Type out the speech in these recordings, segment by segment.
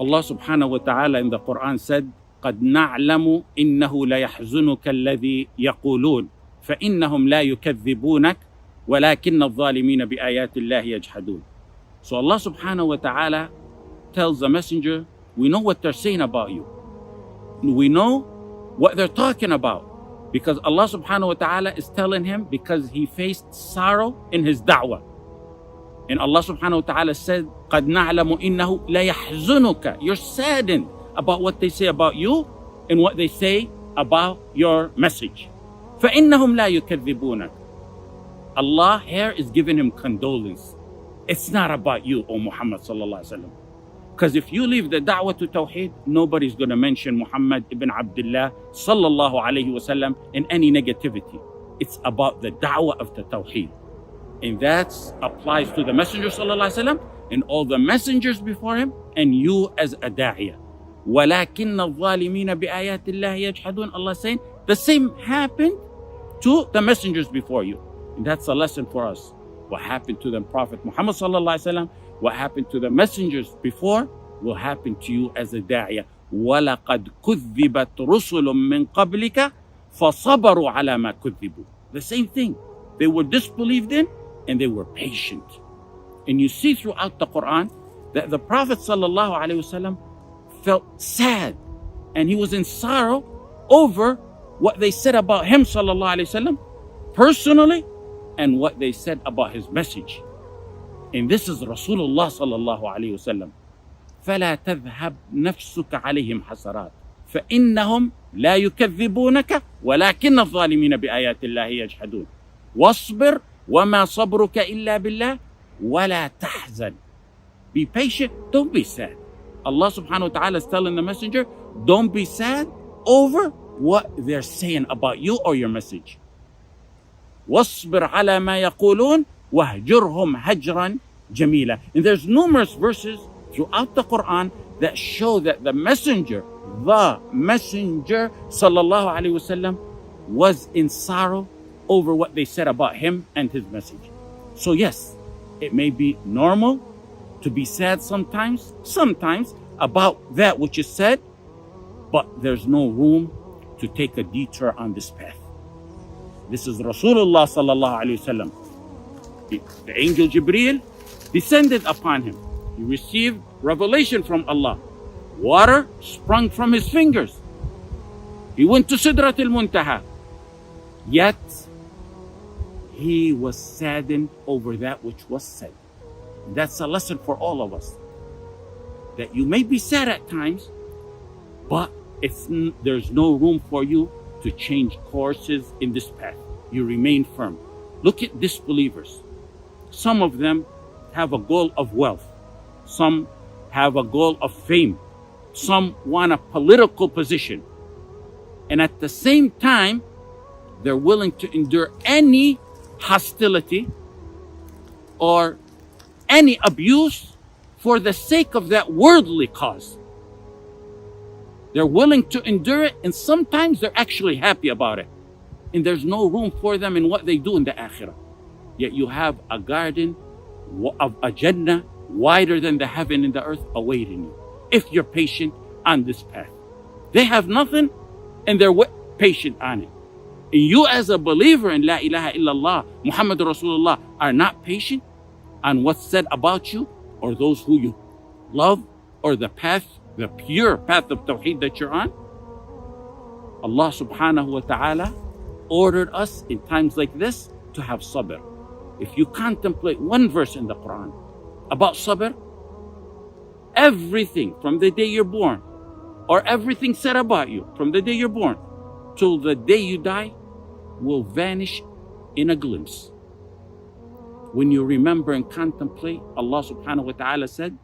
Allah subhanahu wa ta'ala in the Quran said, قَدْ نَعْلَمُ إِنَّهُ لَيَحْزُنُكَ الَّذِي يَقُولُونَ فَإِنَّهُمْ لَا يُكَذِّبُونَكَ وَلَكِنَّ الظَّالِمِينَ بِآيَاتِ اللَّهِ يَجْحَدُونَ. So Allah subhanahu wa ta'ala tells the messenger, we know what they're saying about you. We know what they're talking about, because Allah subhanahu wa ta'ala is telling him because he faced sorrow in his da'wah. And Allah subhanahu wa ta'ala said, قَدْ نَعْلَمُ إِنَّهُ لَيَحْزُنُكَ. You're saddened about what they say about you and what they say about your message. فَإِنَّهُمْ لَا يُكَذِّبُونَكَ. Allah here is giving him condolence. It's not about you, O Muhammad sallallahu alaihi wasallam. Because if you leave the da'wah to Tawheed, nobody's going to mention Muhammad ibn Abdullah sallallahu alaihi wasallam in any negativity. It's about the da'wah of the Tawheed. And that applies to the Messenger sallallahu alaihi wasallam and all the messengers before him and you as a da'iyah. وَلَكِنَّ الظَّالِمِينَ بِآيَاتِ اللَّهِ يَجْحَدُونَ. Allah saying the same happened to the messengers before you. And that's a lesson for us. What happened to the Prophet Muhammad sallallahu alaihi wasallam, what happened to the messengers before, will happen to you as a da'iyah. وَلَقَدْ كُذِّبَتْ رُسُلٌ مِّن قَبْلِكَ فَصَبَرُوا عَلَى مَا كُذِّبُوا. The same thing. They were disbelieved in and they were patient. And you see throughout the Quran that the Prophet sallallahu alaihi wasallam felt sad and he was in sorrow over what they said about him sallallahu alaihi wasallam personally and what they said about his message. And this is Rasulullah sallallahu alaihi wasallam. فلا تذهب نفسك عليهم حسرات فإنهم لا يكذبونك ولكن الظالمين بآيات الله يجحدون واصبر وما صبرك إلا بالله ولا تحزن. Be patient, don't be sad. Allah subhanahu wa ta'ala is telling the messenger, don't be sad over what they're saying about you or your message. واصبر على ما يقولون وهجرهم هجرا جميلا. And there's numerous verses throughout the Quran that show that the messenger sallallahu alaihi wasallam was in sorrow over what they said about him and his message. So yes, it may be normal to be sad sometimes about that which is said, but there's no room to take a detour on this path. This is Rasulullah sallallahu alaihi wasallam. The angel Jibreel descended upon him. He received revelation from Allah. Water sprung from his fingers. He went to Sidratul Muntaha. Yet, he was saddened over that which was said. That's a lesson for all of us. That you may be sad at times, but there's no room for you to change courses in this path. You remain firm. Look at disbelievers. Some of them have a goal of wealth. Some have a goal of fame. Some want a political position. And at the same time, they're willing to endure any hostility or any abuse for the sake of that worldly cause. They're willing to endure it, and sometimes they're actually happy about it. And there's no room for them in what they do in the akhirah. Yet you have a garden of a Jannah wider than the heaven and the earth awaiting you, if you're patient on this path. They have nothing and they're patient on it. And you as a believer in La ilaha illallah, Muhammad Rasulullah, are not patient on what's said about you or those who you love or the path, the pure path of Tawheed that you're on. Allah subhanahu wa ta'ala ordered us in times like this to have sabr. If you contemplate one verse in the Quran about sabr, everything from the day you're born or everything said about you from the day you're born till the day you die will vanish in a glimpse. When you remember and contemplate, Allah subhanahu wa ta'ala said,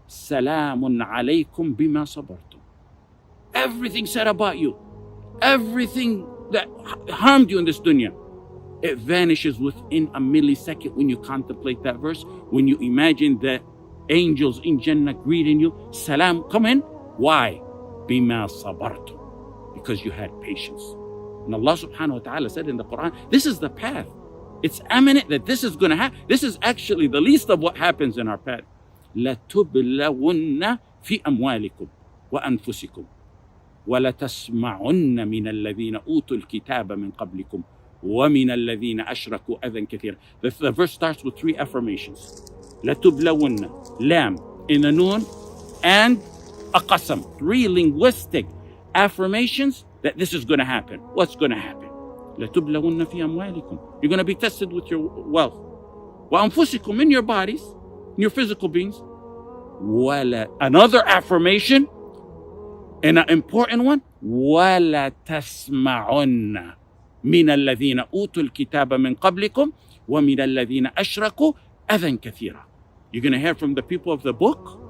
Salamun alaykum bima sabartum. Everything said about you, everything that harmed you in this dunya, it vanishes within a millisecond when you contemplate that verse, when you imagine the angels in Jannah greeting you, Salam, come in. Why? Bima sabartum. Because you had patience. And Allah subhanahu wa ta'ala said in the Quran, this is the path. It's eminent that this is going to happen. This is actually the least of what happens in our path. لتبلون في أموالكم وأنفسكم ولتسمعن من الذين أوتوا الكتاب من قبلكم ومن الذين أشركوا أذى كثيرا. The verse starts with 3 affirmations. لتبلون, lam in a noon, and a qasam. 3 linguistic affirmations that this is going to happen. What's going to happen? لتبلون في أموالكم. You're going to be tested with your wealth. وأنفسكم, in your bodies, in your physical beings. Another affirmation, and an important one, ولا تسمعن من الذين أوتوا الكتاب من قبلكم ومن الذين أشركوا أذى كثيرا. You're going to hear from the people of the book,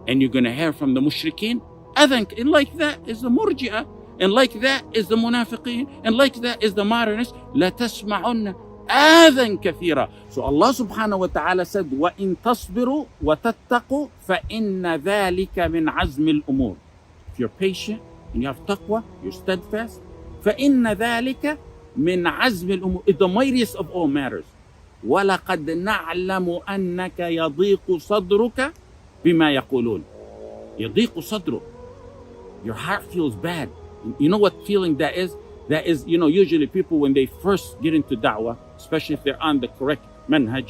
and you're going to hear from the mushrikeen أذى, and like that is the murji'ah, and like that is the munafiqeen, and like that is the modernists. لا تسمعن أذى كثيرا. So Allah subhanahu wa ta'ala said, وَإِن تَصْبِرُوا وَتَتَّقُوا فَإِنَّ ذَلِكَ مِنْ عَزْمِ الْأُمُورِ. If you're patient and you have taqwa, you're steadfast, فَإِنَّ ذَلِكَ مِنْ عَزْمِ الْأُمُورِ. It's the mightiest of all matters. وَلَقَدْ نَعْلَمُ أَنَّكَ يَضِيقُ صَدْرُكَ بِمَا يَقُولُونَ. يَضِيقُ صَدْرُكَ. Your heart feels bad. You know what feeling that is? That is, usually people, when they first get into da'wah, especially if they're on the correct manhaj,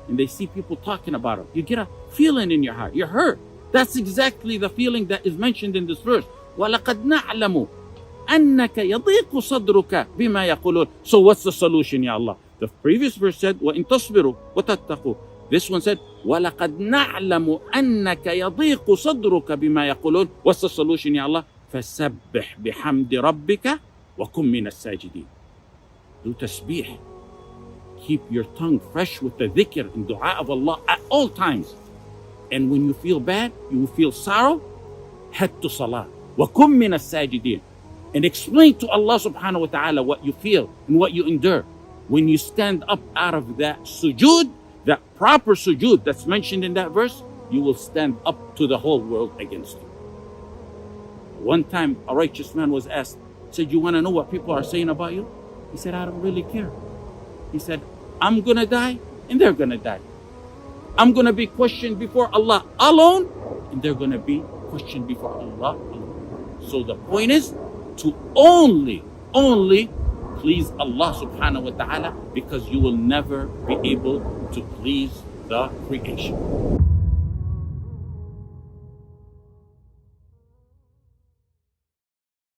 and they see people talking about it, you get a feeling in your heart. You're hurt. That's exactly the feeling that is mentioned in this verse. وَلَقَدْ نَعْلَمُ أَنَّكَ يَضِيقُ صَدْرُكَ بِمَا يَقُولُونَ. So what's the solution, Ya Allah? The previous verse said, وَإِن تَصْبِرُوا وَتَتَّقُوا. This one said, وَلَقَدْ نَعْلَمُ أَنَّكَ يَضِيقُ صَدْرُكَ بِمَا يَقُولُونَ. What's the solution, Ya Allah? فَسَبِّحْ بِحَمْدِ رَبِّكَ وَكُن مِّنَ السَّاجِدِينَ. Do tasbih. Keep your tongue fresh with the dhikr and dua of Allah at all times. And when you feel bad, you feel sorrow, head to salah. وَكُن مِّنَ السَّاجِدِينَ. And explain to Allah subhanahu wa ta'ala what you feel and what you endure. When you stand up out of that sujood, that proper sujood that's mentioned in that verse, you will stand up to the whole world against you. One time a righteous man was asked, said, you want to know what people are saying about you? He said, I don't really care. He said, I'm going to die and they're going to die. I'm going to be questioned before Allah alone, and they're going to be questioned before Allah alone. So the point is to only please Allah subhanahu wa ta'ala, because you will never be able to please the creation.